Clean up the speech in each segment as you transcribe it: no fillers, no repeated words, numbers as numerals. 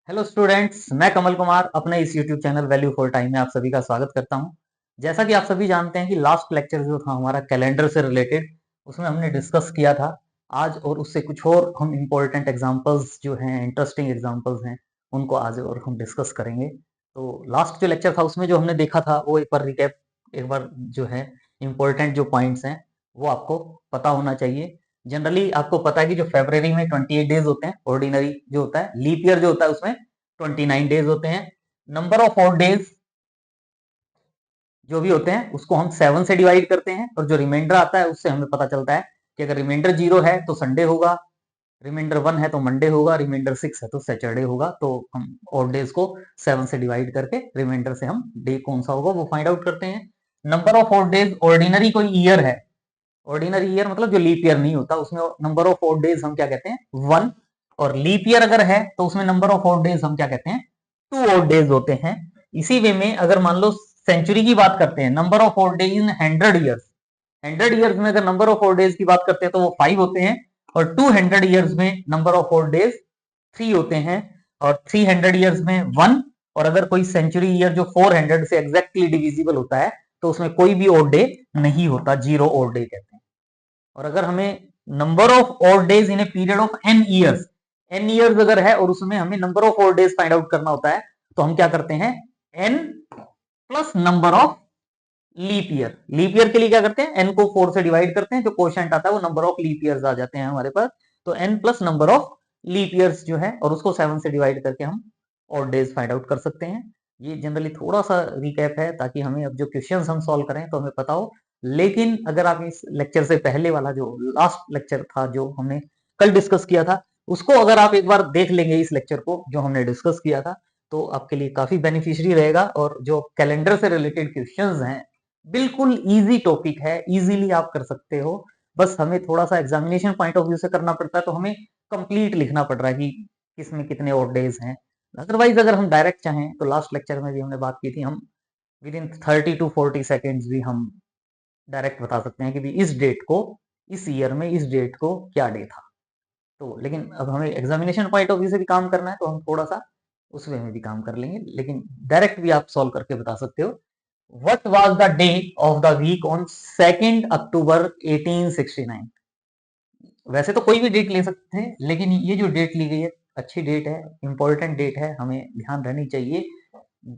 Hello students, मैं कमल कुमार अपने इस YouTube channel value for time में आप सभी का स्वागत करता हूं। जैसा कि आप सभी जानते हैं कि लास्ट लेक्चर जो था हमारा कैलेंडर से रिलेटेड, उसमें हमने डिस्कस किया था। आज और उससे कुछ और हम इम्पोर्टेंट एग्जांपल्स जो हैं, इंटरेस्टिंग एग्जांपल्स हैं, उनको आज और हम डिस्कस करेंगे। तो लास्ट जो लेक्चर था उसमें जो हमने देखा था वो एक बार रिकैप, एक बार जो है इम्पोर्टेंट जो पॉइंट्स हैं वो आपको पता होना चाहिए। जनरली आपको पता है कि जो फरवरी में 28 डेज होते हैं, ऑर्डिनरी जो होता है, लीप ईयर जो होता है उसमें 29 डेज होते हैं। नंबर ऑफ और डेज जो भी होते हैं उसको हम 7 से डिवाइड करते हैं, और जो रिमाइंडर आता है उससे हमें पता चलता है कि अगर रिमाइंडर 0 है तो संडे होगा, रिमाइंडर 1 है तो मंडे होगा, रिमाइंडर 6 है तो सैटरडे होगा। तो हम और डेज को 7 से डिवाइड करके रिमाइंडर से हम डे कौन सा होगा वो फाइंड आउट करते हैं। नंबर ऑफ और डेज, ऑर्डिनरी कोई ईयर है, ऑर्डिनरी ईयर मतलब जो लीप ईयर नहीं होता, उसमें नंबर ऑफ ओड डेज हम क्या कहते हैं, 1। और लीप ईयर अगर है तो उसमें नंबर ऑफ ओड डेज हम क्या कहते हैं, 2 ओड डेज होते हैं। इसी वे में अगर मान लो सेंचुरी की बात करते हैं, number of odd days in 100 years, 100 years में अगर नंबर ऑफ ओड डेज की बात करते हैं तो वो 5 होते हैं। और 200 ईयर्स में नंबर ऑफ ओड डेज 3 होते हैं, और 300 ईयर्स में 1। और अगर कोई सेंचुरी ईयर जो 400 से एग्जैक्टली डिविजिबल होता है तो उसमें कोई भी ओड डे नहीं होता, 0 ओड डे कहते हैं। और अगर हमें number of odd days in a period of n years, n years अगर है और उसमें हमें number of odd days find out करना होता है, तो हम क्या करते हैं, n plus number of leap year. Leap year के लिए क्या करते हैं, एन को 4 से डिवाइड करते हैं, जो क्वोशंट आता है वो नंबर ऑफ लीप ईयर्स आ जाते हैं हमारे पास। तो n plus number of leap years जो है, और उसको 7 से डिवाइड करके हम ऑड डेज फाइंड आउट कर सकते हैं। ये जनरली थोड़ा सा रिकैप है ताकि हमें अब जो क्वेश्चंस हम सॉल्व करें तो हमें पता हो। लेकिन अगर आप इस लेक्चर से पहले वाला जो लास्ट लेक्चर था जो हमने कल डिस्कस किया था, उसको अगर आप एक बार देख लेंगे, इस लेक्चर को जो हमने डिस्कस किया था, तो आपके लिए काफी बेनिफिशियरी रहेगा। और जो कैलेंडर से रिलेटेड क्वेश्चंस हैं, बिल्कुल इजी टॉपिक है, इजीली आप कर सकते हो। बस हमें थोड़ा सा एग्जामिनेशन पॉइंट ऑफ व्यू से करना पड़ता है, तो हमें कंप्लीट लिखना पड़ रहा है कि किसमें कितने और डेज हैं। अदरवाइज अगर हम डायरेक्ट चाहें तो लास्ट लेक्चर में भी हमने बात की थी, हम विद इन 30 to 40 सेकेंड्स भी हम डायरेक्ट बता सकते हैं कि भी इस डेट को, इस ईयर में इस डेट को क्या डे था। तो लेकिन अब हमें एग्जामिनेशन पॉइंट ऑफ व्यू से भी काम करना है, तो हम थोड़ा सा उस वे में भी काम कर लेंगे, लेकिन डायरेक्ट भी आप सॉल्व करके बता सकते हो। What was the day of the week on 2nd October 1869? वैसे तो कोई भी डेट ले सकते हैं, लेकिन ये जो डेट ली गई है अच्छी डेट है, इंपॉर्टेंट डेट है, हमें ध्यान रहनी चाहिए।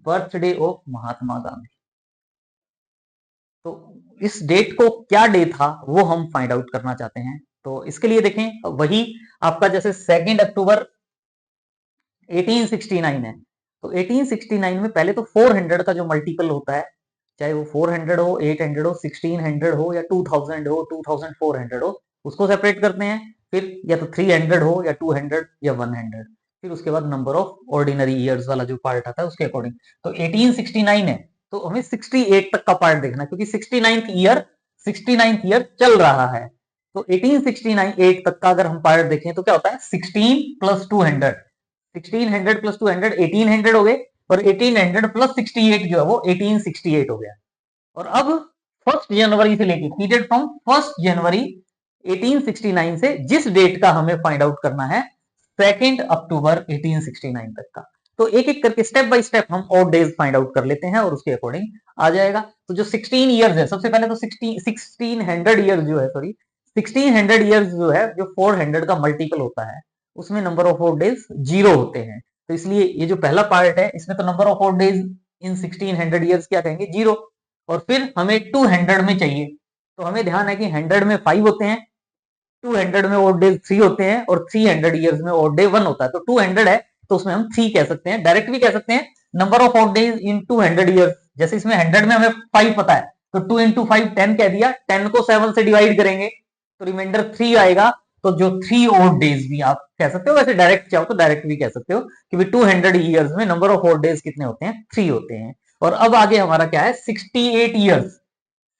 Birthday of Mahatma Gandhi. तो इस डेट को क्या डे था वो हम फाइंड आउट करना चाहते हैं। तो इसके लिए देखें, वही आपका जैसे 2 अक्टूबर 1869 है, तो 1869 में पहले तो 400 का जो मल्टीपल होता है, चाहे वो 400 हो, 800 हो, 1600 हो, या 2000 हो, 2400 हो, उसको सेपरेट करते हैं। फिर या तो 300 हो या 200 या 100, फिर उसके बाद नंबर ऑफ ऑर्डिनरी ईयर्स वाला जो पार्ट आता है उसके अकॉर्डिंग। तो 1869 है तो हमें 68 तक का पार्ट देखना है, क्योंकि 69th ईयर चल रहा है। तो 1869 8 तक का अगर हम पार्ट देखें तो क्या होता है, 16 प्लस 200, 1600 प्लस 200 1800 हो गए, और 1800 प्लस 68 जो है वो 1868 हो गया। और अब 1 जनवरी से लेके पीरियड फ्रॉम 1 जनवरी 1869 से जिस डेट का हमें फाइंड आउट करना है, 2 अक्टूबर 1869 तक का। तो एक एक करके स्टेप बाय स्टेप हम ऑड डेज फाइंड आउट कर लेते हैं और उसके अकॉर्डिंग आ जाएगा। तो जो 16 ईयर्स है, सबसे पहले तो 1600 ईयर्स जो है, सॉरी 1600 ईयर्स जो है, जो 400 का मल्टीपल होता है, उसमें नंबर ऑफ ऑड डेज 0 होते हैं। तो इसलिए ये जो पहला पार्ट है इसमें तो number of odd days in 1600 years क्या कहेंगे, 0। और फिर हमें 200 में चाहिए, तो हमें ध्यान है कि 100 में 5 होते हैं, 200 में ओड डे 3 होते हैं, और 300 ईयर्स में ओड डे 1 होता है। तो 200 है तो उसमें हम 3 कह सकते हैं, डायरेक्ट भी कह सकते हैं number of odd days in 200 years. जैसे इसमें 100 में हमें 5 पता है, तो 2 इंटू 5 10 कह दिया, 10 को 7 से डिवाइड करेंगे तो रिमाइंडर 3 आएगा। तो जो 3 ओड डेज भी आप कह सकते हो, वैसे डायरेक्ट चाहो तो डायरेक्ट भी कह सकते हो कि 200 ईयर्स में नंबर ऑफ ओड डेज कितने होते हैं, 3 होते हैं। और अब आगे हमारा क्या है, 68 ईयर्स,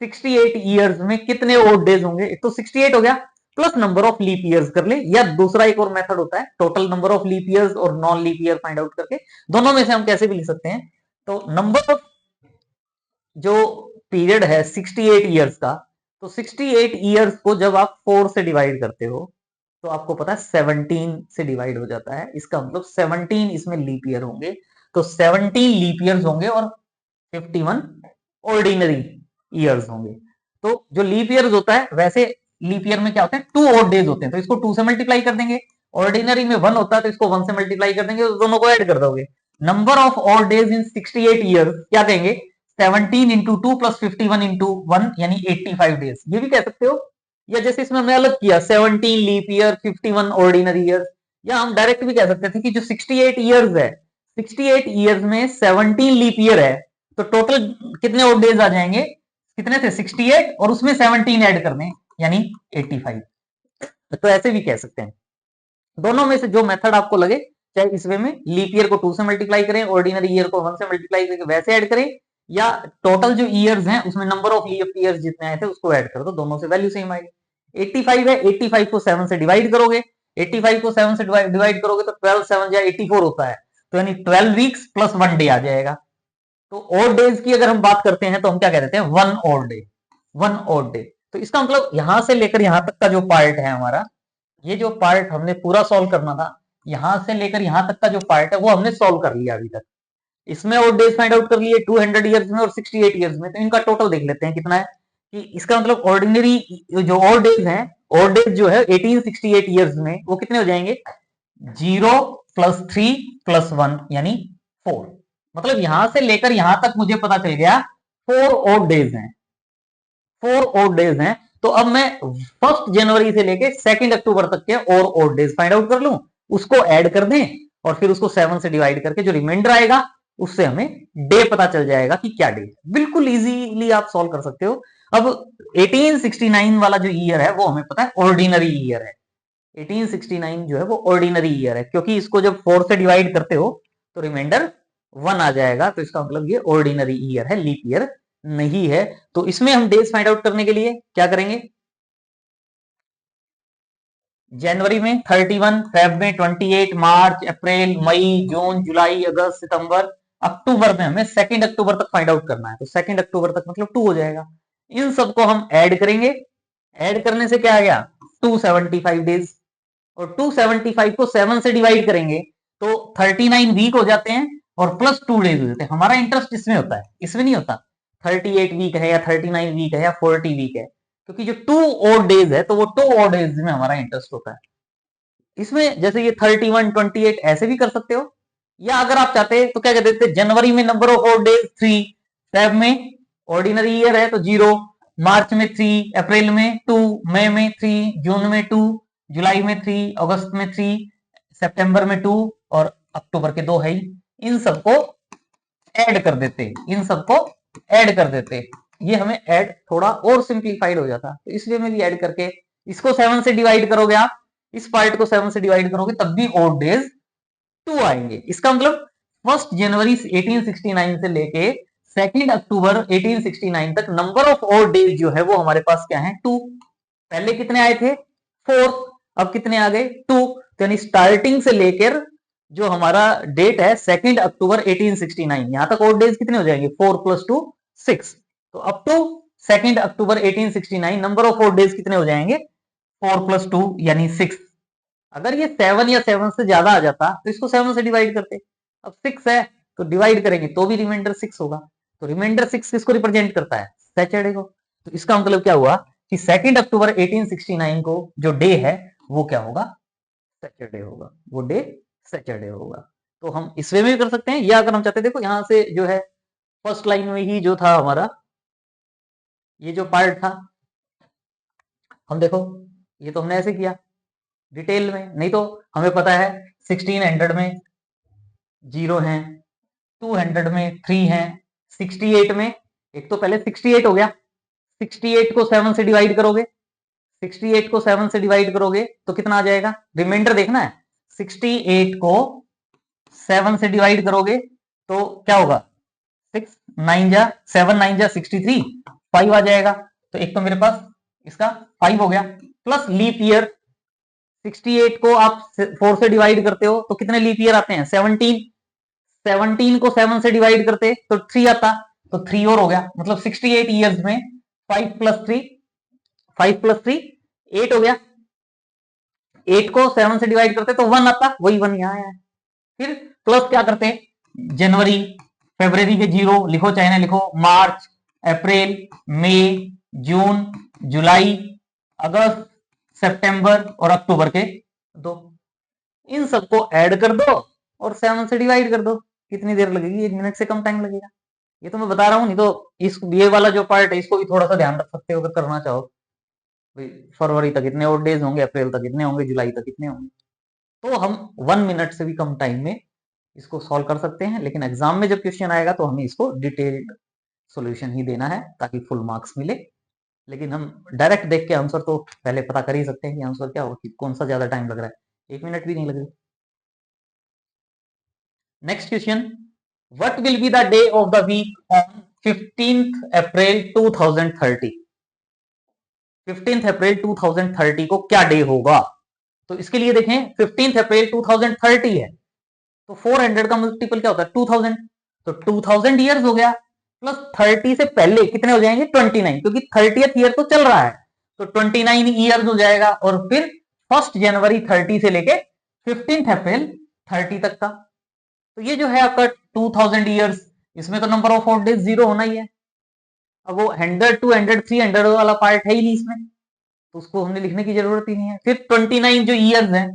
68 ईयर्स में कितने ओड डेज होंगे। एक तो 68 हो गया, plus number of leap years कर ले, या दूसरा एक और मेथड होता है total number of leap years और non leap year find out करके, दोनों में से हम कैसे भी लिख सकते हैं। तो नंबर ऑफ जो पीरियड है 68 ईयर्स का, तो 68 ईयर्स को जब आप 4 से डिवाइड करते हो तो आपको पता है 17 से डिवाइड हो जाता है, इसका मतलब 17 इसमें लीप ईयर होंगे, तो 17 लीप ईयर्स होंगे और 51 ऑर्डिनरी ईयर्स होंगे। तो जो लीप ईयर्स होता है, वैसे लीप ईयर में क्या होते हैं, 2 ऑड डेज होते हैं, तो इसको 2 से मल्टीप्लाई कर देंगे। ऑर्डिनरी में 1 होता है, तो इसको 1 से मल्टीप्लाई कर देंगे, तो दोनों को ऐड कर दोगे। Number of odd days in 68 years क्या कहेंगे, 17 इंटू 2 प्लस 51 इंटू 1 यानी 85 डेज, ये भी कह सकते हो। या जैसे इसमें हमने अलग किया 17 लीप ईयर 51 ऑर्डिनरी ईयर, या हम डायरेक्ट भी कह सकते थे कि जो 68 ईयर्स है, 68 ईयर्स में 17 लीप ईयर है, तो टोटल कितने ऑड डेज आ जाएंगे, कितने थे 68 और उसमें 17 ऐड कर दें यानी 85। तो ऐसे भी कह सकते हैं। दोनों में से जो मेथड आपको लगे, चाहे इस वे में लीप ईयर को 2 से मल्टीप्लाई करें, ऑर्डिनरी ईयर को 1 से मल्टीप्लाई करके वैसे ऐड करें, या टोटल जो ईयर्स हैं उसमें नंबर ऑफ लीप ईयर्स जितने आए थे उसको ऐड कर दो, दोनों से वैल्यू सेम आएगी। 85 है, 85 को 7 से डिवाइड करोगे, 85 को 7 से डिवाइड करोगे तो 12 7 या 84 होता है, तो यानी 12 वीक्स प्लस 1 डे आ जाएगा। तो ऑड डेज की अगर हम बात करते हैं तो हम क्या कह देते हैं, 1 ऑड डे, 1 ऑड डे। तो इसका मतलब यहां से लेकर यहां तक का जो पार्ट है हमारा, ये जो पार्ट हमने पूरा सॉल्व करना था, यहां से लेकर यहां तक का जो पार्ट है वो हमने सॉल्व कर लिया अभी तक। इसमें ऑड डेज फाइंड आउट कर लिए 200 ईयर्स में और 68 ईयर्स में, तो इनका टोटल देख लेते हैं कितना है। कि इसका मतलब ऑर्डिनरी जो ऑड डेज हैं, ऑड डेज जो है 1868 ईयर्स में वो कितने हो जाएंगे, 0 प्लस 3 प्लस 1 यानी 4। मतलब यहां से लेकर यहां तक मुझे पता चल गया 4 ऑड डेज हैं, 4 ऑड डेज हैं। तो अब मैं 1 जनवरी से लेके 2 अक्टूबर तक के और ऑड डेज फाइंड आउट कर लूं, उसको ऐड कर दें और फिर उसको 7 से डिवाइड करके जो रिमाइंडर आएगा उससे हमें डे पता चल जाएगा कि क्या डे है। बिल्कुल इजीली आप सॉल्व कर सकते हो। अब 1869 वाला जो ईयर है वो हमें पता है ऑर्डिनरी ईयर है, 1869 जो है वो ऑर्डिनरी ईयर है, क्योंकि इसको जब 4 से डिवाइड करते हो तो रिमाइंडर 1 आ जाएगा, तो इसका मतलब ये ऑर्डिनरी ईयर है, लीप ईयर नहीं है। तो इसमें हम डेज फाइंड आउट करने के लिए क्या करेंगे, जनवरी में 31, फेब में 28, मार्च अप्रैल मई जून जुलाई अगस्त सितंबर, अक्टूबर में हमें 2 अक्टूबर तक फाइंड आउट करना है, तो 2 अक्टूबर तक मतलब 2 हो जाएगा। इन सबको हम ऐड करेंगे, ऐड करने से क्या आ गया 275 डेज, और 275 को 7 से डिवाइड करेंगे तो 39 वीक हो जाते हैं और प्लस 2 डेज हो जाते हैं। हमारा इंटरेस्ट इसमें होता है, इसमें नहीं होता 38 वीक है या 39 वीक है या 40 वीक है, क्योंकि जो 2 ऑड डेज है तो वो 2 ऑड डेज में हमारा इंटरेस्ट होता है। इसमें जैसे ये 31 28 ऐसे भी कर सकते हो, या अगर आप चाहते हैं तो क्या कहते थे, जनवरी में number of odd days 3, Feb में ऑर्डिनरी ईयर है तो 0, मार्च में 3, अप्रैल में 2, मई में 3, जून में 2, जुलाई में 3, अगस्त में 3, सितंबर में 2 और अक्टूबर के 2 है ही। इन सबको ऐड कर देते, इन सबको ऐड कर देते, ये हमें ऐड थोड़ा और सिंप्लीफाइड हो जाता, तो इसलिए मैं भी ऐड करके इसको 7 से डिवाइड करोगे आप, इस पार्ट को 7 से डिवाइड करोगे तब भी ऑड डेज 2 आएंगे। इसका मतलब 1 जनवरी 1869 से लेके 2 अक्टूबर 1869 तक नंबर ऑफ ऑड डेज जो है वो हमारे पास क्या है 2। पहले कितने आए थे 4, अब कितने आ गए 2, तो यानी स्टार्टिंग से लेकर जो हमारा डेट है 2 अक्टूबर 1869 यहां तक ऑड डेज कितने हो जाएंगे 4 प्लस 2 6, तो अप टू 2 अक्टूबर 1869 नंबर ऑफ ऑड डेज कितने हो जाएंगे 4 प्लस 2 यानी 6। अगर ये 7 या 7 से ज्यादा आ जाता तो इसको 7 से डिवाइड करते, अब 6 है तो डिवाइड करेंगे तो भी रिमाइंडर 6 होगा, तो रिमाइंडर 6 किसको रिप्रेजेंट करता है सैटरडे को। तो इसका मतलब क्या हुआ कि 2 अक्टूबर 1869 को जो डे है वो क्या होगा सैटरडे होगा, वो डे सैटरडे होगा। तो हम इस वे में भी कर सकते हैं, या अगर हम चाहते देखो यहां से जो है फर्स्ट लाइन में ही जो था हमारा ये जो पार्ट था, हम देखो ये तो हमने ऐसे किया डिटेल में, नहीं तो हमें पता है 1600 में 0 है, 200 में 3 है, 68 में एक तो पहले 68 हो गया, 68 को 7 से डिवाइड करोगे, 68 को 7 से डिवाइड करोगे तो कितना आ जाएगा, रिमाइंडर देखना है, 68 को 7 से डिवाइड करोगे तो क्या होगा 6 9 जा 7 9 जा 63, 5 आ जाएगा, तो एक तो मेरे पास इसका 5 हो गया, प्लस लीप ईयर 68 को आप 4 से डिवाइड करते हो तो कितने लीप ईयर आते हैं 17, 17 को 7 से डिवाइड करते तो 3 आता, तो 3 और हो गया, मतलब 68 ईयर्स में 5 प्लस 3 8 हो गया, 8 को 7 से डिवाइड करते तो 1 आता, वही 1 यहाँ आया। फिर प्लस क्या करते, जनवरी फरवरी के 0 लिखो चाहे ना लिखो, मार्च अप्रैल मई जून जुलाई अगस्त सितंबर और अक्टूबर के 2, इन सबको ऐड कर दो और 7 से डिवाइड कर दो। कितनी देर लगेगी, 1 मिनट से कम टाइम लगेगा। ये तो मैं बता रहा हूँ, नहीं तो इस ये वाला जो पार्ट है इसको भी थोड़ा सा ध्यान रख सकते हो अगर करना चाहो। फरवरी तक इतने और डेज होंगे, अप्रैल तक इतने होंगे, जुलाई तक इतने होंगे। तो हम 1 मिनट से भी कम टाइम में इसको सॉल्व कर सकते हैं, लेकिन एग्जाम में जब क्वेश्चन आएगा तो हमें इसको डिटेल्ड सॉल्यूशन ही देना है ताकि फुल मार्क्स मिले। लेकिन हम डायरेक्ट देख के आंसर तो पहले पता कर ही सकते हैं कि आंसर क्या होगा, कि कौन सा ज्यादा टाइम लग रहा है, 1 मिनट भी नहीं लग रही। Next question, what will be the day of the week on 15th April 2030? 15th अप्रैल 2030 को क्या डे होगा? तो इसके लिए देखें 15th अप्रैल 2030 है तो 400 का मल्टीपल क्या होता है 2000, तो 2000 ईयर्स हो गया, प्लस 30 से पहले कितने हो जाएंगे 29, क्योंकि 30th ईयर तो चल रहा है तो 29 ईयर्स हो जाएगा, और फिर 1 जनवरी 30 से लेके 15th अप्रैल 30 तक का। तो ये जो है आपका 2000 ईयर्स, इसमें तो नंबर ऑफ 4 डेज 0 होना ही है। अब वो 100 200 300 वाला पार्ट है ही नहीं इसमें, तो उसको हमने लिखने की जरूरत ही नहीं है। फिर 29 जो ईयर्स हैं,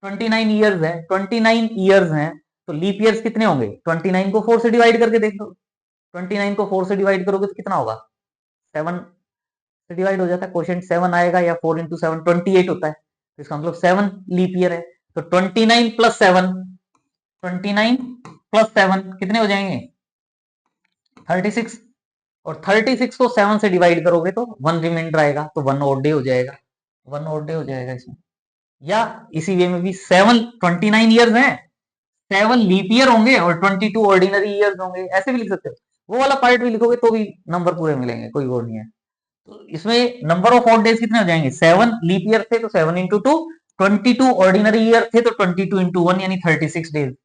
29 ईयर्स है, 29 ईयर्स हैं, तो लीप ईयर्स कितने होंगे, 29 को 4 से डिवाइड करके देख लो, 29 को 4 से डिवाइड करोगे तो कितना होगा, 7 से डिवाइड हो जाता है, क्वोशिएंट 7 आएगा, या 4 इंटू 7 28 होता है, तो इसका मतलब 7 लीप ईयर है। तो 29 प्लस 7, 29 प्लस 7 कितने हो जाएंगे 36, और 36 को 7 से डिवाइड करोगे तो 1 रिमाइंडर आएगा, तो 1 और डे हो जाएगा, 1 और डे हो जाएगा इसमें। या इसी वे में भी 7 29 ईयर्स हैं, 7 लीप ईयर होंगे और 22 ऑर्डिनरी ईयर्स होंगे, ऐसे भी लिख सकते हो। वो वाला पार्ट भी लिखोगे तो भी नंबर पूरे मिलेंगे, कोई वो नहीं है। तो इसमें नंबर ऑफ ऑड डेज कितने हो जाएंगे, 7 लीप ईयर थे तो 7 इंटू 2, 22 ऑर्डिनरी ईयर थे तो 22 इंटू 1 यानी 36 डेज,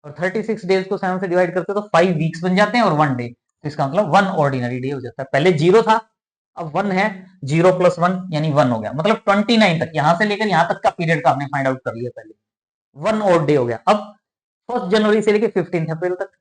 और 36 डेज को 7 से डिवाइड करते तो 5 वीक्स बन जाते हैं और 1 डे, तो इसका मतलब 1 ऑर्डिनरी डे हो जाता है। पहले 0 था, अब 1 है, 0 प्लस 1 यानी 1 हो गया, मतलब 29 तक, यहां से लेकर यहां तक का पीरियड का आपने फाइंड आउट कर लिया पहले, 1 और डे हो गया। अब 1 जनवरी से लेकर 15 अप्रैल तक,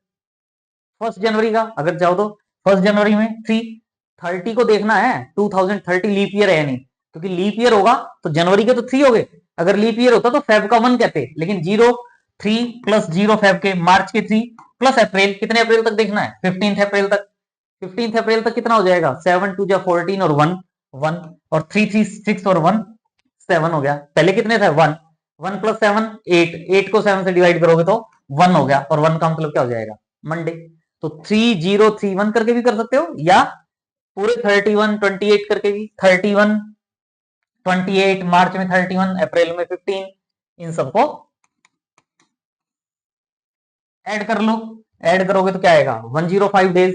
1 जनवरी का अगर जाओ तो 1 जनवरी में 30 को देखना है, 2030 लीप ईयर है नहीं, क्योंकि लीप ईयर होगा तो जनवरी के तो 3 हो गए, अगर लीप ईयर होता तो फेब का 1 कहते, लेकिन 0 3 प्लस 0 फेब के, मार्च के 3 प्लस अप्रैल, कितने अप्रैल तक देखना है 15 अप्रैल तक, 15 अप्रैल तक कितना हो जाएगा, 7 2 14 और 1 1 और 3 3 6 और 1 7 हो गया। पहले कितने थे 1 1 प्लस 7 8, 8 को 7 से डिवाइड करोगे तो 1 हो गया, और 1 का मतलब क्या हो जाएगा मंडे। तो 3031 करके भी कर सकते हो, या पूरे 31 28 करके भी, 31 28 मार्च में 31 अप्रैल में 15, इन सबको ऐड कर लो। ऐड करोगे तो क्या आएगा 105 डेज,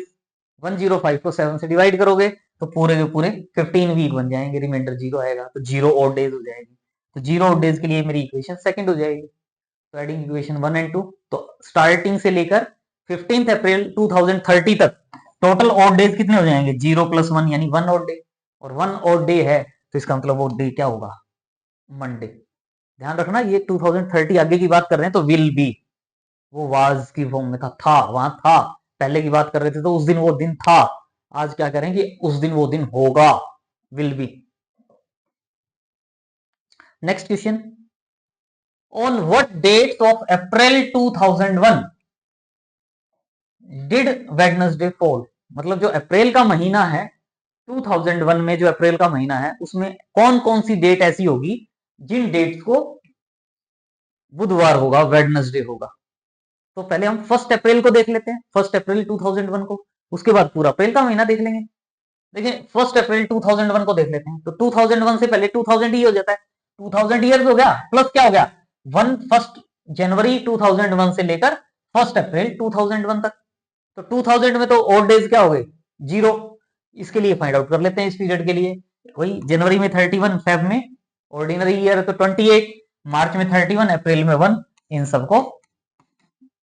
105 को 7 से डिवाइड करोगे तो पूरे के पूरे 15 वीक बन जाएंगे, रिमाइंडर 0 आएगा, तो 0 और डेज हो जाएगी। तो 0 और डेज के लिए मेरी इक्वेशन सेकंड हो जाएगी। तो एडिंग इक्वेशन 1 एंड 2, तो स्टार्टिंग से लेकर 15 अप्रैल 2030 तक टोटल ऑड डेज कितने हो जाएंगे, 0 प्लस 1 यानी 1 ऑड डे, और 1 ऑड डे है तो इसका मतलब वो डे क्या होगा, मंडे। ध्यान रखना ये 2030 आगे की बात कर रहे हैं, तो विल बी वो वाज की फॉर्म में था वहां था, पहले की बात कर रहे थे तो उस दिन वो दिन था, आज क्या करेंगे उस दिन वो दिन होगा, will be. Next question, on what dates of April 2001 did Wednesday fall? मतलब जो अप्रैल का महीना है 2001 में, जो अप्रैल का महीना है उसमें कौन कौन सी डेट ऐसी होगी जिन डेट्स को बुधवार होगा, वेडनेसडे होगा। तो पहले हम 1 अप्रैल को देख लेते हैं, 1 अप्रैल 2001 को, उसके बाद पूरा अप्रैल का महीना देख लेंगे। देखिए 1 अप्रैल 2001 को देख लेते हैं, तो 2001 से पहले 2000 ही हो जाता है, 2000 ईयर्स हो गया, प्लस क्या हो गया 1 जनवरी 2001 से लेकर 1 अप्रैल 2001 तक, तो 2000 में तो ऑड डेज क्या हो गए 0, इसके लिए फाइंड आउट कर लेते हैं इस पीरियड के लिए। वही जनवरी में 31, फेब में ऑर्डिनरी ईयर तो 28, मार्च में 31, अप्रैल में 1, इन सबको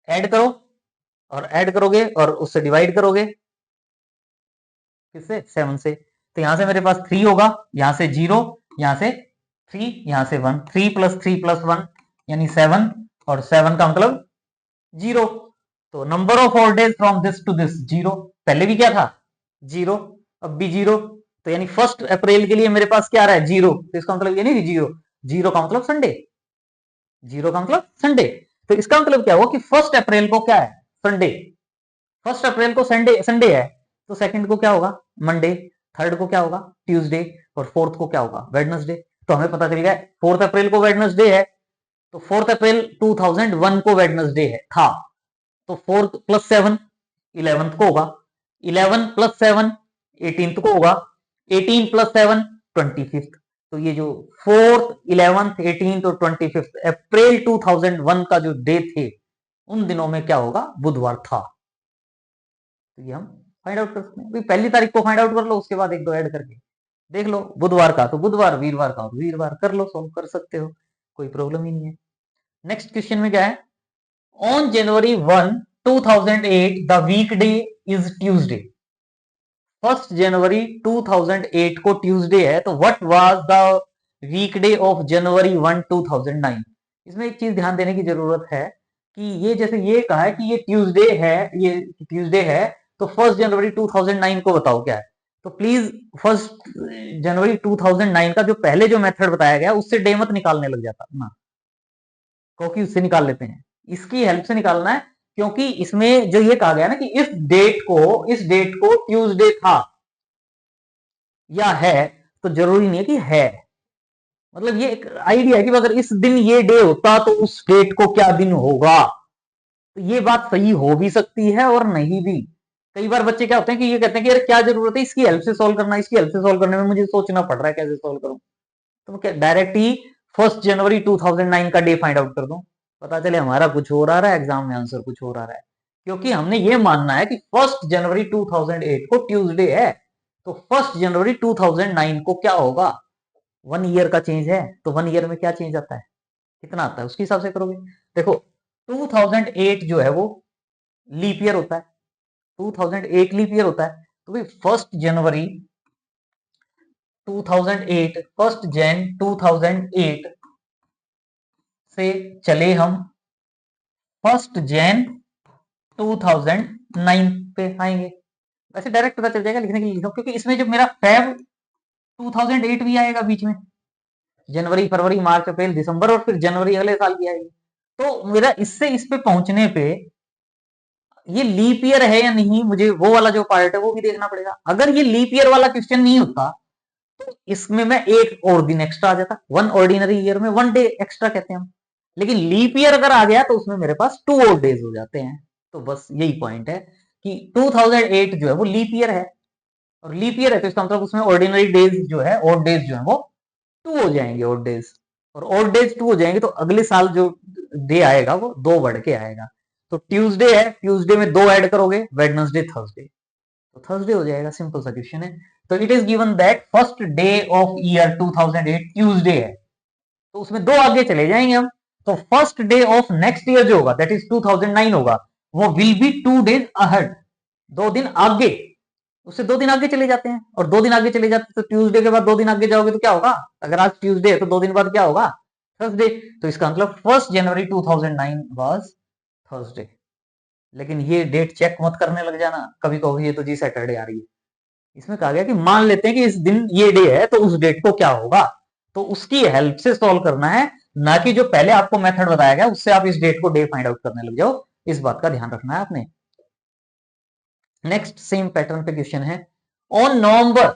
ऐड करो, और ऐड करोगे और उससे डिवाइड करोगे किससे 7 से, तो यहां से मेरे पास 3 होगा, यहां से 0, यहां से 3, यहां से 1, 3+3+1 यानी 7, और 7 का मतलब 0। तो number of odd days from this to this 0, पहले भी क्या था 0, अब भी 0। तो यानी 1 अप्रैल के लिए मेरे पास क्या आ रहा है 0, तो इसका मतलब ये नहीं 0, 0 का मतलब संडे, 0 का मतलब संडे। तो इसका मतलब क्या हुआ कि 1 अप्रैल को क्या है संडे, 1 अप्रैल को संडे संडे है, तो सेकंड को क्या होगा मंडे, थर्ड को क्या होगा ट्यूसडे, और फोर्थ को क्या होगा वेडनेसडे। तो हमें पता चल गया 4 अप्रैल को वेडनेसडे है, तो 4 अप्रैल 2001 को वेडनेसडे है था, तो 4+7 11th को होगा, 11+7 18th को होगा, 18+7 25th। तो ये जो 4th 11th 18th और 25th अप्रैल 2001 का जो डे थे उन दिनों में क्या होगा बुधवार था। तो ये हम फाइंड आउट कर सकते हैं। पहली तारीख को फाइंड आउट कर लो, उसके बाद एक दो ऐड करके देख लो, बुधवार का तो बुधवार, वीरवार का और वीरवार, कर लो, सॉल्व कर सकते हो, कोई प्रॉब्लम ही नहीं है। नेक्स्ट क्वेश्चन में क्या है, on January 1 2008 the weekday is Tuesday. 1 जनवरी 2008 को ट्यूसडे है, तो what was the weekday of January 1 2009। इसमें एक चीज ध्यान देने की जरूरत है कि ये जैसे ये कहा है कि ये ट्यूसडे है, ये ट्यूसडे है, तो 1 जनवरी 2009 को बताओ क्या है। तो प्लीज 1 जनवरी 2009 का जो पहले जो मेथड बताया गया उससे डे मत निकालने लग जाता ना, क्योंकि उससे निकाल लेते हैं, इसकी हेल्प से निकालना है। क्योंकि इसमें जो ये कहा गया ना कि इस डेट को ट्यूसडे था या है, तो जरूरी नहीं है कि है, मतलब ये एक आइडिया है कि अगर इस दिन ये डे होता तो उस डेट को क्या दिन होगा। तो ये बात सही हो भी सकती है और नहीं भी। कई बार बच्चे क्या होते हैं कि ये कहते हैं कि यार क्या जरूरत है इसकी हेल्प से सॉल्व करना, इसकी हेल्प से सॉल्व करने में मुझे सोचना पड़ रहा है कैसे सॉल्व करूं। तो क्या डायरेक्ट ही 1 जनवरी 2009 का डे फाइंड आउट कर दूं, पता चले हमारा कुछ और आ रहा है, एग्जाम में आंसर कुछ और आ रहा है। क्योंकि हमने ये मानना है कि 1 जनवरी 2008 को ट्यूसडे है, तो 1 जनवरी 2009 को क्या होगा 1 ईयर का चेंज है, तो 1 ईयर में क्या चेंज आता है, कितना आता है उसके हिसाब से करोगे। देखो 2008 जो है वो लीप ईयर होता है, 2008 लीप ईयर होता है, तो भाई 1 जनवरी 2008 1 जैन 2008 से चले हम 1 जैन 2009 पे आएंगे। वैसे डायरेक्ट पता चल जाएगा, लिखने के लिए लिखो, क्योंकि इसमें जब मेरा फेब 2008 भी आएगा बीच में, जनवरी फरवरी मार्च अप्रैल दिसंबर और फिर जनवरी अगले साल की आएगी, तो मेरा इससे इस पे पहुंचने पे ये लीप ईयर है या नहीं, मुझे वो वाला जो पार्ट है वो भी देखना पड़ेगा। अगर ये लीप ईयर वाला क्वेश्चन नहीं होता तो इसमें मैं एक और दिन एक्स्ट्रा आ जाता, 1 ऑर्डिनरी ईयर में 1 डे एक्स्ट्रा कहते हैं हम, लेकिन लीप ईयर अगर आ गया तो उसमें मेरे पास 2 और डेज हो जाते हैं। तो बस यही पॉइंट है कि 2008 जो है वो लीप ईयर है, और लीप ईयर है तो इसका मतलब उसमें ऑर्डिनरी डेज जो है ऑड डेज जो है वो 2 हो जाएंगे, ऑड डेज, और ऑड डेज 2 हो जाएंगे तो अगले साल जो डे आएगा वो 2 बढ़ के आएगा। तो ट्यूसडे है, ट्यूसडे में 2 ऐड करोगे, वेडनेसडे थर्सडे, तो थर्सडे हो जाएगा, सिंपल सा क्वेश्चन है। तो it is given that first day of year 2008 Tuesday है, तो उसमें 2 आगे चले जाएंगे हम, तो first day of next year जो होगा दैट इज 2009 होगा, वो विल बी 2 डेज अहेड, 2 दिन आगे, उससे 2 दिन आगे चले जाते हैं, और 2 दिन आगे चले जाते हैं तो ट्यूसडे के बाद 2 दिन आगे जाओगे तो क्या होगा, अगर आज ट्यूसडे है तो 2 दिन बाद क्या होगा थर्सडे, तो इसका मतलब 1 जनवरी 2009 वाज थर्सडे। लेकिन ये डेट चेक मत करने लग जाना, कभी कभी ये तो जी सैटरडे आ रही है। इसमें कहा गया कि मान लेते हैं कि इस दिन ये डे है तो उस डेट को क्या होगा, तो उसकी हेल्प से सॉल्व करना है, ना कि जो पहले आपको मेथड बताया गया उससे आप इस डेट को डे फाइंड आउट करने लग जाओ, इस बात का ध्यान रखना है आपने। नेक्स्ट सेम पैटर्न पे क्वेश्चन है, on November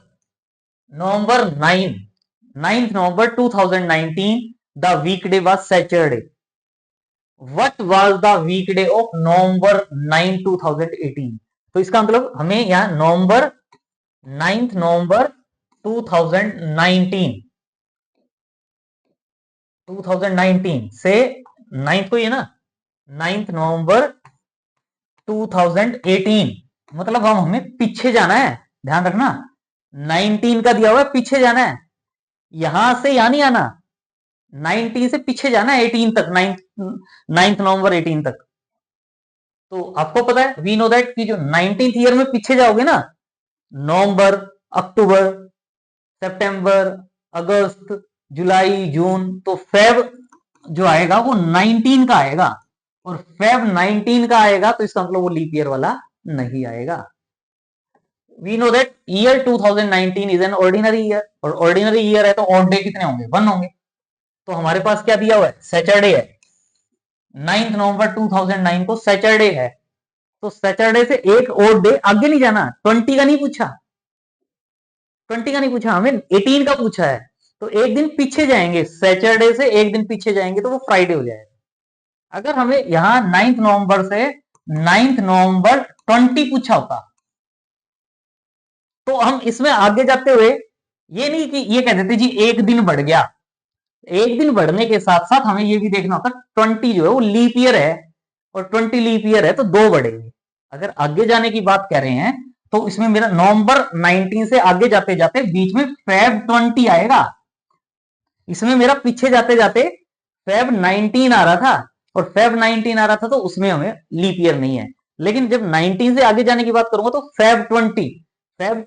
9th November 2019 the weekday was Saturday, what was the weekday of November 9 2018। तो इसका मतलब हमें यहां नवंबर 9th November 2019 से 9th को, ये ना 9th November 2018, मतलब हम हमें पीछे जाना है, ध्यान रखना 19 का दिया हुआ है, पीछे जाना है, यहां से यहां नहीं आना, 19 से पीछे जाना है 18 तक, 9th November 18 तक। तो आपको पता है वी नो दैट कि जो 19th ईयर में पीछे जाओगे ना, नवंबर, अक्टूबर, सितंबर, अगस्त, जुलाई, जून, तो फेब जो आएगा वो 19 का आएगा, और फेब 19 का आएगा तो इसका मतलब वो लीप ईयर वाला नहीं आएगा। We know that year 2019 is an ordinary year, और ऑर्डिनरी ईयर है तो ऑड डे कितने होंगे, 1 होंगे। तो हमारे पास क्या दिया हुआ है, सैटरडे है, 9 नवंबर 2009 को सैटरडे है, तो सैटरडे से एक और डे आगे नहीं जाना, 20 का नहीं पूछा, 20 का नहीं पूछा, हमें 18 का पूछा है, तो एक दिन पीछे जाएंगे, सैटरडे से एक दिन पीछे जाएंगे तो वो फ्राइडे हो जाएगा। अगर हमें यहां 9 नवंबर से 9 नवंबर 20 पूछा होता, तो हम इसमें आगे जाते हुए ये नहीं कि ये कह देते जी एक दिन बढ़ गया, एक दिन बढ़ने के साथ साथ हमें ये भी देखना होता 20 जो है वो लीप ईयर है, और 20 लीप ईयर है तो 2 बढ़ेंगे। अगर आगे जाने की बात कर रहे हैं तो इसमें मेरा नवंबर 19 से आगे जाते जाते बीच में फेब 20 आएगा, इसमें मेरा पीछे जाते जाते फेब 19 आ रहा था, और फेब 19 आ रहा था तो उसमें हमें लीप ईयर नहीं है। लेकिन जब 19 से आगे जाने की बात करूंगा तो फेब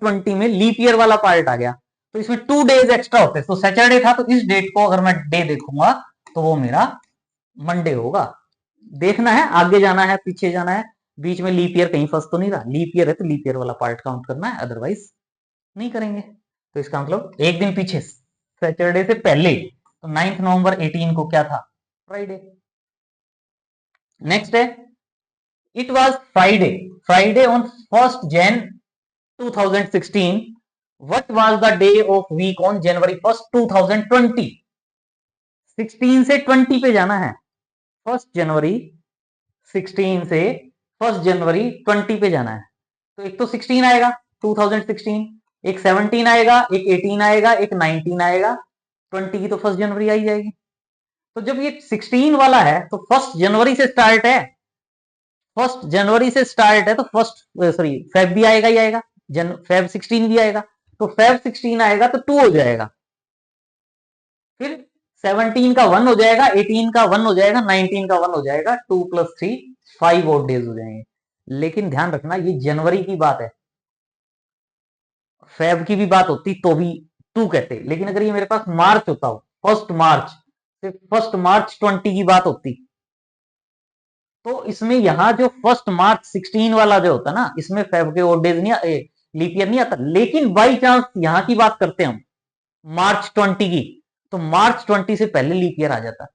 20 में लीप ईयर वाला पार्ट आ गया, तो इसमें 2 डेज एक्स्ट्रा होते हैं। तो सैटरडे था तो इस डेट को अगर मैं डे देखूंगा तो वो मेरा मंडे होगा। देखना है आगे जाना है पीछे जाना है, बीच में लीप ईयर कहीं फंस तो नहीं रहा, लीप ईयर है तो लीप ईयर वाला पार्ट काउंट करना है, अदरवाइज नहीं करेंगे। तो इसका मतलब एक दिन पीछे, सैटरडे से पहले, तो 9 नवंबर 18 को क्या था, फ्राइडे। नेक्स्ट है, it was Friday, Friday on 1st Jan 2016, what was the day of week on January 1st 2020। 16 से 20 पे जाना है, 1st जनवरी 16 से 1st जनवरी 20 पे जाना है, तो एक तो 16 आएगा 2016, एक 17 आएगा, एक 18 आएगा, एक 19 आएगा, 20 की तो 1st जनवरी आई जाएगी। तो जब ये 16 वाला है तो 1st जनवरी से स्टार्ट है, 1st जनवरी से स्टार्ट है तो फर्स्ट सॉरी फेब भी आएगा ही आएगा, फेब 16 भी आएगा, तो फेब 16 आएगा तो 2 हो जाएगा, फिर 17 का 1 हो जाएगा, 18 का 1 हो जाएगा, 19 का 1 हो जाएगा, 2 + 3 5 और डेज हो जाएंगे। लेकिन ध्यान रखना ये जनवरी की बात है, फेब की भी बात होती तो भी 2 कहते, लेकिन अगर ये मेरे पास मार्च होता हो, 1st मार्च से 1st मार्च 20 की बात होती, तो इसमें यहां जो 1st मार्च 16 वाला जो होता ना, इसमें फेब के और डेज नहीं, लीप ईयर नहीं आता, लेकिन बाई चांस यहां की बात करते हैं हम मार्च 20 की, तो मार्च 20 से पहले लीप ईयर आ जाता।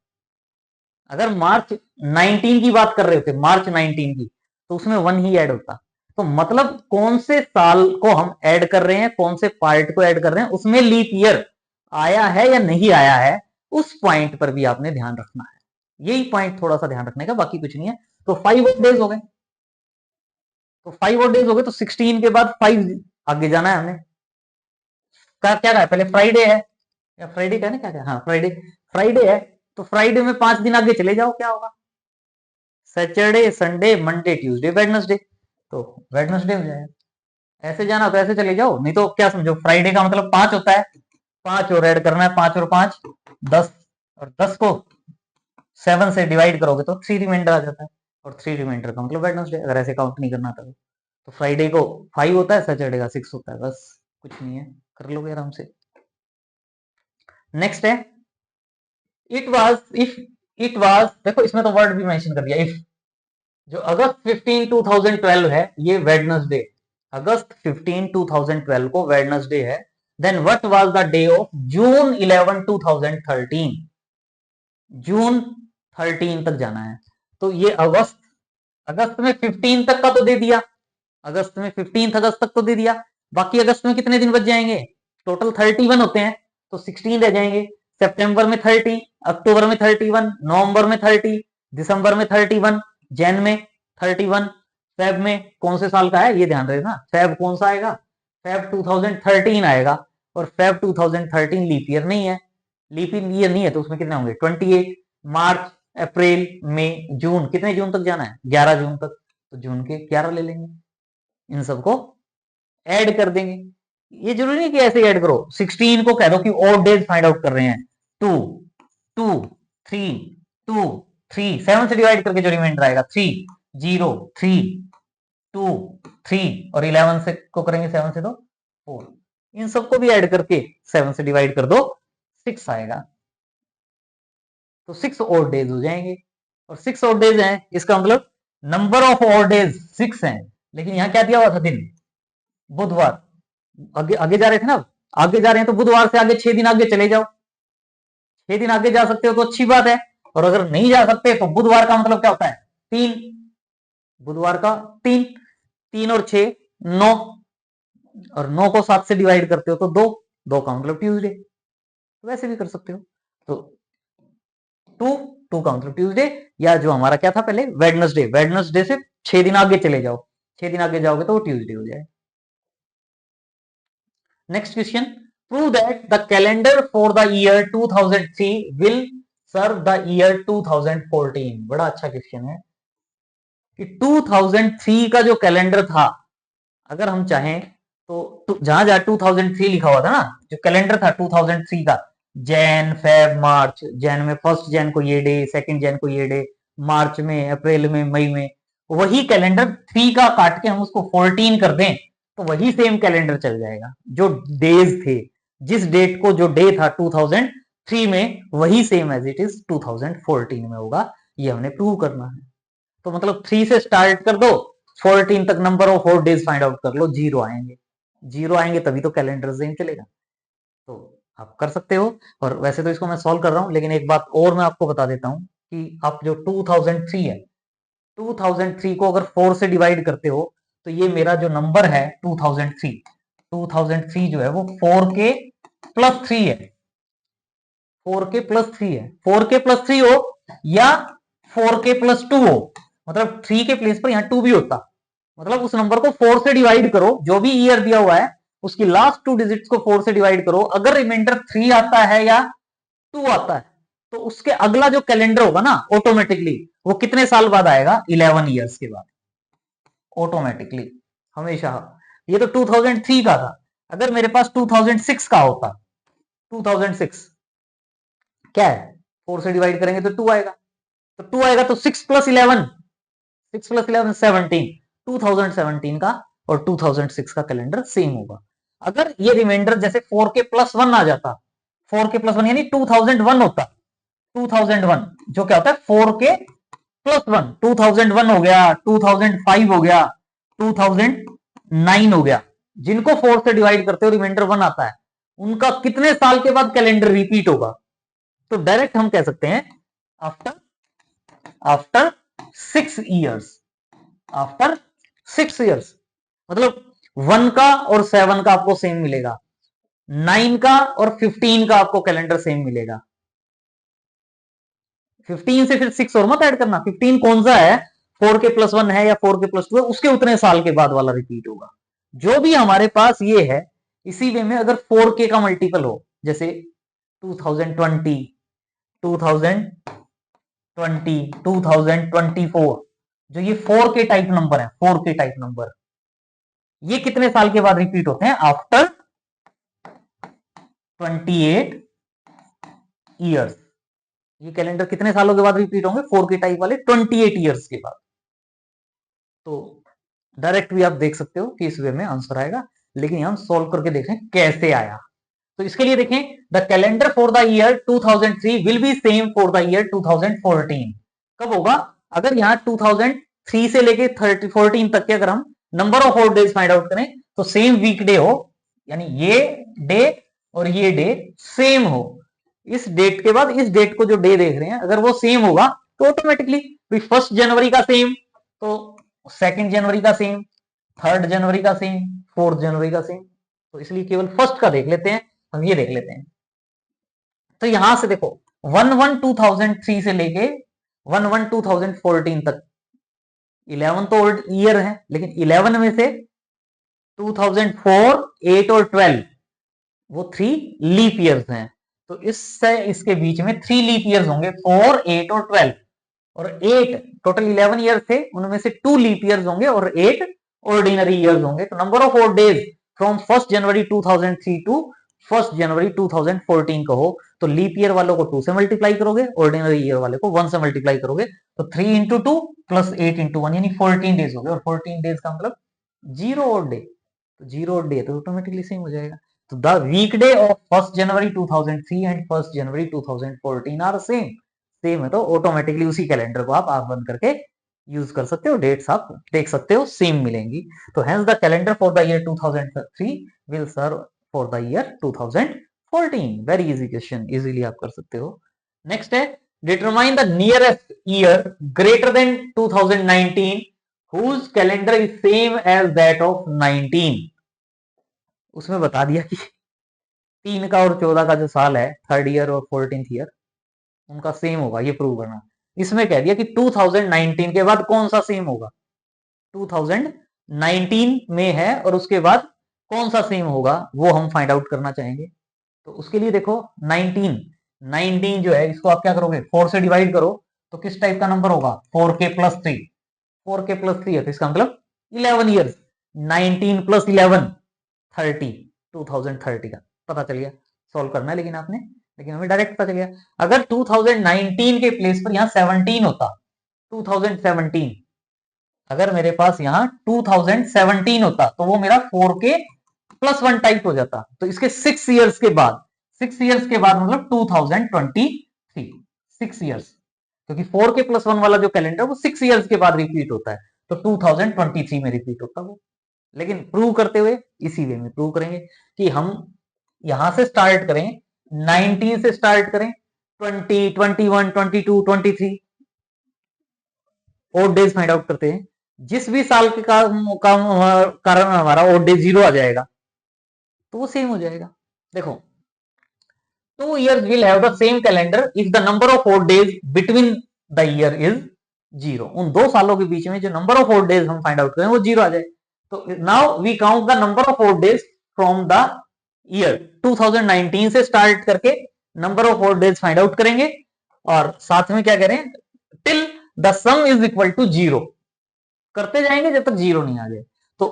अगर मार्च 19 की बात कर रहे होते, मार्च 19 की, तो उसमें 1 ही ऐड होता। तो मतलब कौन से साल को हम ऐड कर रहे हैं, कौन से पार्ट को ऐड कर रहे हैं, उसमें लीप ईयर आया है या नहीं आया है, उस पॉइंट पर भी आपने ध्यान रखना है। यही पॉइंट थोड़ा सा ध्यान रखने का, बाकी कुछ नहीं है। तो 5 डेज हो गए, तो 5 और डेज हो गए, तो 16 के बाद 5 आगे जाना है हमने। क्या क्या है, पहले फ्राइडे है, या फ्राइडे का ना, क्या क्या, हाँ फ्राइडे, फ्राइडे है, तो फ्राइडे में 5 दिन आगे चले जाओ, क्या होगा, Saturday, Sunday, Monday, Tuesday, Wednesday, तो वेडनेसडे हो जाएगा। ऐसे जाना तो ऐसे चले जाओ, नहीं तो क्या समझो, फ्राइडे का मतलब 5 होता है, 5 और ऐड करना है, 5 और 5 10, और 10 को 7 से डिवाइड करोगे तो 3 रिमाइंडर आ जाता है, और 3 रिमाइंडर का मतलब वेडनेसडे, अगर ऐसे काउंट नहीं करना था तो फ्राइडे को 5 होता है, सैटरडे का 6 होता है, बस कुछ नहीं है, कर लोगे आराम से। नेक्स्ट है, it was if, it was, देखो इसमें तो वर्ड भी मेंशन कर दिया, इफ। जो अगस्त 15 2012 है ये वेडनेसडे, अगस्त 15 2012 को वेडनेसडे है। Then what was the day of June 11 2013, जून 13 तक जाना है, तो ये अगस्त, अगस्त में 15 तक का तो दे दिया, अगस्त में 15 अगस्त तक तो दे दिया, बाकी अगस्त में कितने दिन बच जाएंगे, टोटल 31 होते हैं, तो 16 रह जाएंगे। सितंबर में 30, अक्टूबर में 31, नवंबर में 30, दिसंबर में 31, जैन में 31, फेब में कौन से साल का है ये ध्यान रखना, फेब कौन सा आएगा, फेब 2013 आएगा, और फेब 2013 लीप ईयर नहीं है, लीप ईयर नहीं है तो उसमें कितने होंगे 28, मार्च, अप्रैल, मई, जून, कितने जून तक जाना है 11 जून तक, तो जून के 11 ले लेंगे, इन सबको ऐड कर देंगे। ये जरूरी नहीं कि ऐसे ऐड करो, 16 को कह दो कि और डेज फाइंड आउट कर रहे हैं, 2 2 3 2 3, 7 से डिवाइड करके जो रिमाइंडर आएगा 3 0 3 2 3, और 11 से को करेंगे 7 से तो 4, इन सबको भी ऐड करके 7 से डिवाइड कर दो, 6 आएगा, तो 6 ऑड डेज हो जाएंगे। और 6 ऑड डेज हैं, इसका मतलब नंबर ऑफ ऑड डेज 6 हैं, लेकिन यहां क्या दिया हुआ था दिन, बुधवार। आगे आगे जा रहे थे ना, आगे जा रहे हैं तो बुधवार से आगे 6 दिन आगे चले जाओ, 6 दिन आगे जा सकते हो तो अच्छी बात है। और अगर नहीं जा सकते तो बुधवार का मतलब क्या होता है, 3, बुधवार का 3, 3 और 6 9, और 9 को 7 से डिवाइड करते हो तो 2, 2 का मतलब ट्यूसडे, वैसे भी कर सकते हो। तो 2, 2 का मतलब ट्यूसडे, या जो हमारा क्या था पहले वेडनेसडे, वेडनेसडे से 6 दिन आगे चले जाओ, 6 दिन आगे जाओगे तो वो ट्यूसडे हो जाए। Next question, prove that the calendar for the year 2003 will serve the year 2014। बड़ा अच्छा क्वेश्चन है कि 2003 का जो कैलेंडर था, अगर हम चाहें तो जहां जहां 2003 लिखा हुआ था ना, जो कैलेंडर था 2003 का, जैन फेब मार्च, जैन में फर्स्ट जैन को ये डे, सेकंड जैन को ये डे, मार्च में, अप्रैल में, मई में, वही कैलेंडर 3 का काट के हम उसको 14 कर दें तो वही सेम कैलेंडर चल जाएगा। जो डेज थे, जिस डेट को जो डे था 2003 में, वही सेम एज इट इज 2014 में होगा। ये हमने प्रूव करना है। तो मतलब 3 से स्टार्ट कर दो, 14 तक number of 4 days find out कर लो, जीरो आएंगे, जीरो आएंगे तभी तो कैलेंडर सेम चलेगा। तो आप कर सकते हो। और वैसे तो इसको मैं सॉल्व कर रहा हूं, लेकिन एक बात और मैं आपको बता देता हूं कि आप जो 2003 है, 2003 को अगर 4 से डिवाइड करते हो तो ये मेरा जो नंबर है 2003, 2003 जो है वो 4 के प्लस 3 है, 4 के प्लस 3 है, 4 के प्लस 3 हो या 4 के प्लस 2 हो, मतलब 3 के प्लेस पर यहां 2 भी होता, मतलब उस नंबर को 4 से डिवाइड करो, जो भी ईयर दिया हुआ है उसकी लास्ट 2 डिजिट्स को 4 से डिवाइड करो, अगर रिमाइंडर 3 आता है या 2 आता है तो उसके अगला जो कैलेंडर होगा ना ऑटोमेटिकली वो कितने साल बाद आएगा, 11 ईयर्स के बाद, ऑटोमेटिकली, हमेशा। ये तो 2003 का था, अगर मेरे पास 2006 का होता, 2006 क्या है, 4 से डिवाइड करेंगे तो 2 आएगा, तो 2 आएगा तो 6 प्लस 11, 6 प्लस 11 17, 2017 का और 2006 का कैलेंडर सेम होगा। अगर ये रिमाइंडर जैसे 4 के प्लस 1 आ जाता, 4 के प्लस 1 यानी 2001 होता, 2001 जो क्या होता है 4 के प्लस 1, 2001 हो गया, 2005 हो गया, 2009 हो गया, जिनको 4 से डिवाइड करते हो रिमाइंडर 1 आता है, उनका कितने साल के बाद कैलेंडर रिपीट होगा। तो डायरेक्ट हम कह सकते हैं after after 6 years, after 6 years, मतलब 1 का और 7 का आपको सेम मिलेगा, 9 का और 15 का आपको कैलेंडर सेम मिलेगा। 15 से फिर 6 और मत ऐड करना, 15 कौन सा है, 4 के प्लस 1 है या 4 के प्लस 2 है, उसके उतने साल के बाद वाला रिपीट होगा। जो भी हमारे पास ये है, इसी वे में अगर 4K का मल्टीपल हो, जैसे 2020, 2020, 2024, जो ये 4K टाइप नंबर है, 4K टाइप नंबर, ये कितने साल के बाद रिपीट होते हैं, आफ्टर 28 ईयर्स। ये कैलेंडर कितने सालों के बाद रिपीट होंगे, 4K टाइप वाले 28 ईयर्स के बाद। तो डायरेक्ट भी आप देख सकते हो कि इस वे में आंसर आएगा, लेकिन हम सॉल्व करके देखें कैसे आया। तो इसके लिए देखें, the calendar for the year 2003 will be same for the year 2014। कब होगा, अगर यहां 2003 से लेके 14 तक के अगर हम number of odd days find out करें तो सेम वीक डे हो, यानी ये डे और ये डे सेम हो, इस डेट के बाद इस डेट को जो डे देख रहे हैं अगर वो सेम होगा तो ऑटोमेटिकली 1 जनवरी का सेम तो 2 जनवरी का सेम, 3 जनवरी का सेम, 4 जनवरी का सेम। तो इसलिए केवल फर्स्ट का देख लेते हैं, हम ये देख लेते हैं। तो यहां से देखो 1/1/2003 से लेके 1/1/2014 तक 11 तो ओल्ड ईयर है, लेकिन 11 में से 2004, 8 और 12 वो 3 लीप ईयर्स हैं, तो इससे इसके बीच में 3 लीप ईयर्स होंगे, 4, 8 और 12, और 8 टोटल 11 ईयर थे, उनमें से 2 लीप ईयर्स होंगे और 8 ऑर्डिनरी ईयर्स होंगे। तो number of odd days from 1 January 2003 to 1 January 2014 कहो तो लीप ईयर वालों को 2 से मल्टीप्लाई करोगे, ऑर्डिनरी ईयर वाले को 1 से मल्टीप्लाई करोगे, तो 3 इंटू 2 प्लस 8 इंटू 1 यानी 14 डेज हो गए, और 14 डेज का मतलब 0 ऑड डे, तो 0 ऑड डे तो ऑटोमेटिकली सेम हो जाएगा। तो the weekday of 1st January 2003 and 1st January 2014 are same. Same है तो ऑटोमेटिकली उसी कैलेंडर को आप आंख बंद करके यूज कर सकते हो, डेट्स आप देख सकते हो, सेम मिलेंगी। तो hence the calendar for the year 2003 will serve for the year 2014। Very easy question, easily आप कर सकते हो। नेक्स्ट है determine the nearest year greater than 2019 whose calendar is same as that of 19। उसमें बता दिया कि 3 का और 14 का जो साल है, 3rd ईयर और 14th ईयर, उनका सेम होगा, ये प्रूव करना। इसमें कह दिया कि 2019 के बाद कौन सा सेम होगा, 2019 में है और उसके बाद कौन सा सेम होगा वो हम फाइंड आउट करना चाहेंगे। तो उसके लिए देखो 19 जो है इसको आप क्या करोगे, 4 से डिवाइड करो तो किस टाइप का नंबर होगा, 4k प्लस 3। 4k प्लस 3 है तो इसका मतलब 11 ईयर्स। 19 प्लस 11 30, 2030 का पता चल गया। सॉल्व करना है लेकिन आपने, लेकिन हमें डायरेक्ट पता चल गया। अगर 2019 के प्लेस पर यहाँ 17 होता, 2017, अगर मेरे पास यहाँ 2017 होता तो वो मेरा 4k प्लस 1 टाइप हो जाता। तो इसके 6 इयर्स के बाद, 6 इयर्स के बाद मतलब 2023, 6 इयर्स, क्योंकि 4k प्लस 1 वाला जो कैलेंडर वो 6 इयर्स के बाद रिपीट होता है, तो 2023 में रिपीट होता वो। लेकिन प्रूव करते हुए इसी वे में प्रूव करेंगे कि हम यहां से स्टार्ट करें, 19 से स्टार्ट करें, 20, 21, 22, 23 ओड डेज फाइंड आउट करते हैं। जिस भी साल के कारण हमारा ओड डे 0 आ जाएगा तो वो सेम हो जाएगा। देखो 2 years will have the same calendar if the number of odd days between the year is 0। उन 2 सालों के बीच में जो नंबर ऑफ odd days हम फाइंड आउट करें वो 0 आ जाए। तो now we count the number of odd days from the year 2019 से स्टार्ट करके number of odd days find out करेंगे और साथ में क्या करें, till the sum is equal to 0 करते जाएंगे जब तक 0 नहीं आ जाए। तो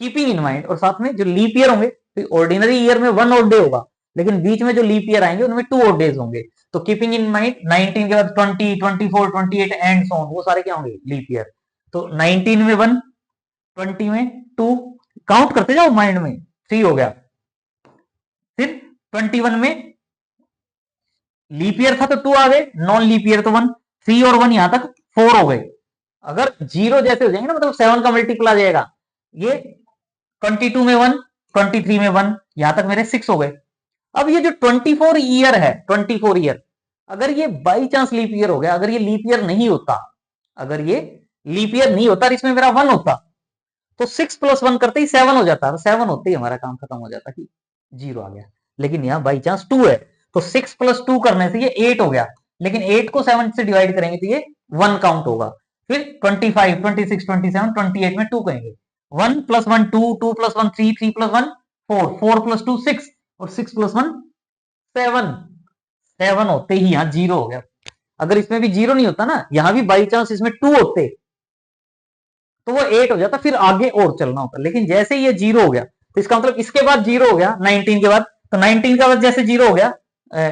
कीपिंग इन माइंड, और साथ में जो लीप ईयर होंगे, तो ऑर्डिनरी ईयर में 1 odd day होगा, लेकिन बीच में जो लीप ईयर आएंगे उनमें 2 odd days होंगे। तो कीपिंग इन माइंड 19 के बाद 20, 24, 28 एंड सो ऑन, वो सारे क्या होंगे, लीप ईयर। तो 19 में 1, 20 में 2, काउंट करते जाओ माइंड में, 3 हो गया। फिर 21 में लीप ईयर था तो 2 आ गए, नॉन लीप ईयर तो 1, 3 और 1 यहां तक 4 हो गए। अगर 0 जैसे हो जाएंगे ना, मतलब 7 का मल्टीपल आ जाएगा। ये 22 में 1, 23 में 1, यहां तक मेरे 6 हो गए। अब ये जो 24 ईयर है, 24 ईयर, अगर ये बाई चांस लीप ईयर हो गया, अगर ये लीप ईयर नहीं होता, अगर ये लीप ईयर नहीं होता, इसमें मेरा 1 होता, तो 6 प्लस 1 करते ही 7 हो जाता, 7 होते ही हमारा काम खत्म हो जाता कि 0 आ गया। लेकिन यहाँ बाई चांस 2 है, तो 6 प्लस 2 करने से ये 8 हो गया, लेकिन 8 को 7 से डिवाइड करेंगे तो ये 1 काउंट होगा। फिर 25, 26, 27, 28 में 2 कहेंगे, 1 प्लस 1 2, 2 प्लस 1 3, 3 प्लस 1 4, 4 प्लस 2 6 और 6 प्लस 1 7, 7 होते ही यहाँ 0 हो गया। अगर इसमें भी 0 नहीं होता ना, यहां भी बाई चांस इसमें 2 होते तो वो 8 हो जाता, फिर आगे और चलना होता। लेकिन जैसे ये 0 हो गया तो इसका मतलब इसके बाद 0 हो गया 19 के बाद, तो 19 के बाद जैसे 0 हो गया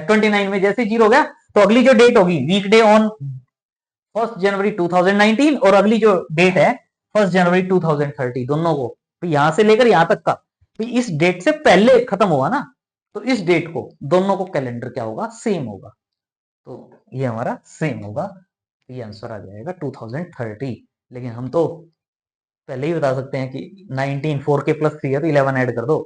29 में जैसे 0 हो गया, तो अगली जो डेट होगी वीकडे ऑन 1st जनवरी 2019 और अगली जो डेट है 1st जनवरी 2030, दोनों को तो यहां से लेकर यहां तक का, तो इस डेट से पहले खत्म होगा ना, तो इस डेट को दोनों को कैलेंडर क्या होगा, सेम होगा। तो ये हमारा सेम होगा, तो ये आंसर आ जाएगा 2030। लेकिन हम तो पहले ही बता सकते हैं कि 19 4k प्लस 3 है तो 11 ऐड कर दो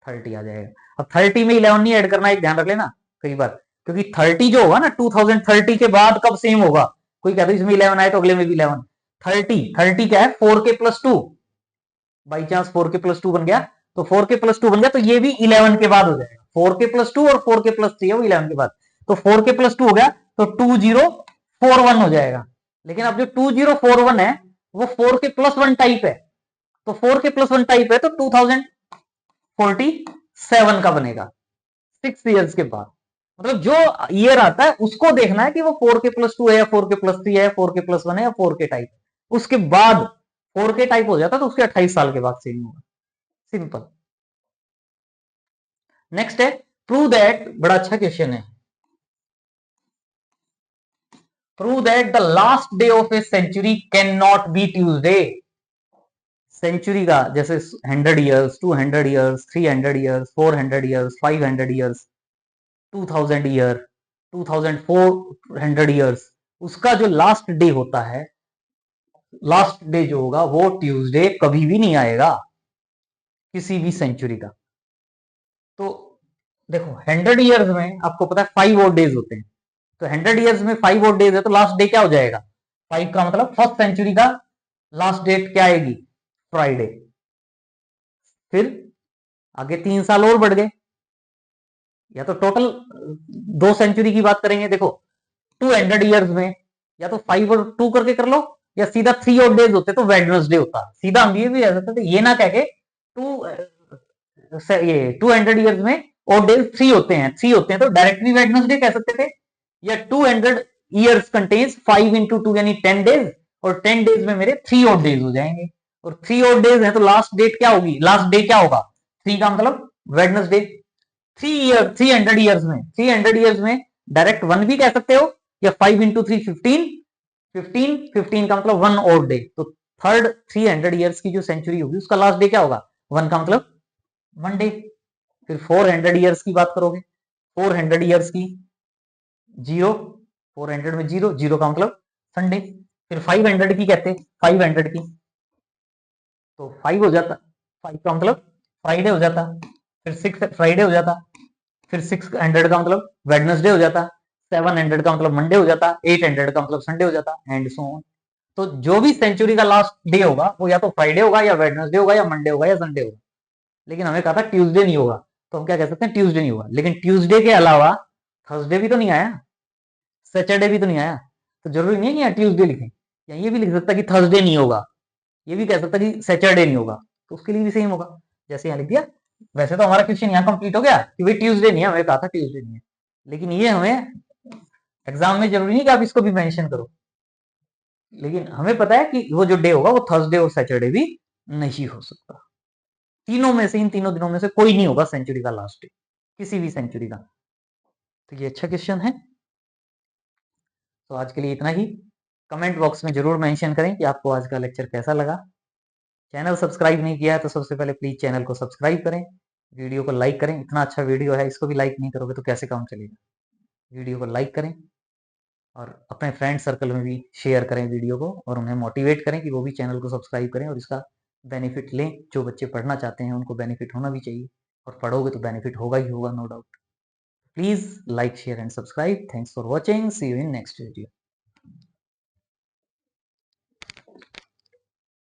30 आ जाएगा। अब 30 में 11 नहीं ऐड करना, एक ध्यान रख लेना कई बार, क्योंकि 30 जो होगा ना 2030 के बाद कब सेम होगा, कोई कहता है इसमें 11 आए तो अगले में भी 11। 30 क्या है 4k plus 2, by chance 4k plus 2 बन गया, तो 4k प्लस 2 बन गया तो ये भी 11 के बाद हो जाएगा। 4k प्लस 2 और 4k प्लस 3 है वो 11 के बाद, तो 4k प्लस 2 हो गया तो 2041 हो जाएगा। लेकिन अब जो 2041 है वो 4k प्लस 1 टाइप है, तो 4k प्लस 1 टाइप है तो 2047 का बनेगा 6 इयर्स के बाद। मतलब जो ईयर आता है उसको देखना है कि वो 4k प्लस 2 है या 4k प्लस 3 है, 4k प्लस 1 है या 4k टाइप है। उसके बाद 4k टाइप हो जाता तो उसके 28 साल के बाद सेम होगा, सिंपल। नेक्स्ट है प्रूव दैट, बड़ा अच्छा क्वेश्चन है, prove that the last day of a century can not be Tuesday. Century का जैसे 100 years, 200 years, 300 years, 400 years, 500 years, 2000 year, 2400 years, उसका जो लास्ट डे होता है, लास्ट डे जो होगा वो ट्यूसडे कभी भी नहीं आएगा किसी भी सेंचुरी का। तो देखो 100 ईयर्स में आपको पता है 5 और डेज होते हैं, तो 100 ईयर्स में 5 और डेज है, तो लास्ट डे क्या हो जाएगा? 5 का मतलब फर्स्ट सेंचुरी का लास्ट डेट क्या आएगी? फ्राइडे। फिर आगे 3 साल और बढ़ गए, या तो टोटल 2 सेंचुरी की बात करेंगे। देखो 200 ईयर्स में या तो 5 और 2 करके कर लो, या सीधा 3 और डेज होते तो वेडनेसडे होता। सीधा हम ये भी कह सकते थे, ये ना कह के टू ये 200 ईयर्स में और डेज 3 होते हैं, 3 होते हैं तो डायरेक्टली वेडनेसडे कह सकते थे। या 200 ईयर्स कंटेन्स 5 इंटू 2 यानी 10 डेज, और 10 डेज में मेरे 3 और डेज हो जाएंगे, और 3 और डेज है तो लास्ट डेट क्या होगी? लास्ट डे क्या होगा? 3 का मतलब वेडनेसडे। 300 ईयर्स में, 300 ईयर्स में डायरेक्ट 1 भी कह सकते हो, या 5 इंटू 3 15, 15 का मतलब 1 और डे। तो थर्ड 300 ईयर्स की जो सेंचुरी होगी उसका लास्ट डे क्या होगा? 1 का मतलब 1 डे। फिर 400 ईयर्स की बात करोगे, 400 ईयर्स की 0, 400 में 0, 0 का मतलब संडे। फिर 500 की कहते, 500 की तो 5 हो जाता, 5 का मतलब फ्राइडे हो जाता। फिर 6 फ्राइडे हो जाता। फिर 600 का मतलब वेडनेसडे हो जाता। 700 का मतलब मंडे हो जाता। 800 का मतलब संडे हो जाता, एंड सो ऑन। तो जो भी सेंचुरी का लास्ट डे होगा वो या तो फ्राइडे होगा, या वेडनेसडे होगा, या मंडे होगा, या संडे होगा। लेकिन हमें कहा था ट्यूसडे नहीं होगा, तो हम क्या कह सकते हैं? ट्यूसडे नहीं होगा। लेकिन ट्यूसडे के अलावा थर्सडे भी तो नहीं आया, सैटरडे भी तो नहीं आया, तो जरूरी नहीं है कि यहाँ ट्यूसडे लिखें। या ये भी लिख सकता कि थर्सडे नहीं होगा, ये भी कह सकता कि सैटरडे नहीं होगा, तो उसके लिए भी सेम होगा जैसे यहाँ लिख दिया। वैसे तो हमारा क्वेश्चन यहाँ कंप्लीट हो गया कि भाई ट्यूसडे नहीं है, हमें कहा था ट्यूसडे नहीं है, लेकिन ये हमें एग्जाम में जरूरी नहीं कि आप इसको भी मेंशन करो, लेकिन हमें पता है कि वो जो डे होगा वो थर्सडे और सैटरडे भी नहीं हो सकता। तीनों में से, इन तीनों दिनों में से कोई नहीं होगा सेंचुरी का लास्ट डे, किसी भी सेंचुरी का। तो ये अच्छा क्वेश्चन है। तो आज के लिए इतना ही। कमेंट बॉक्स में जरूर मेंशन करें कि आपको आज का लेक्चर कैसा लगा। चैनल सब्सक्राइब नहीं किया है तो सबसे पहले प्लीज चैनल को सब्सक्राइब करें, वीडियो को लाइक करें। इतना अच्छा वीडियो है, इसको भी लाइक नहीं करोगे तो कैसे काम चलेगा? वीडियो को लाइक करें और अपने फ्रेंड सर्कल में भी शेयर करें वीडियो को, और उन्हें मोटिवेट करें कि वो भी चैनल को सब्सक्राइब करें और इसका बेनिफिट लें। जो बच्चे पढ़ना चाहते हैं उनको बेनिफिट होना भी चाहिए, और पढ़ोगे तो बेनिफिट होगा ही होगा, no doubt. Please like, share and subscribe. Thanks for watching, see you in next video.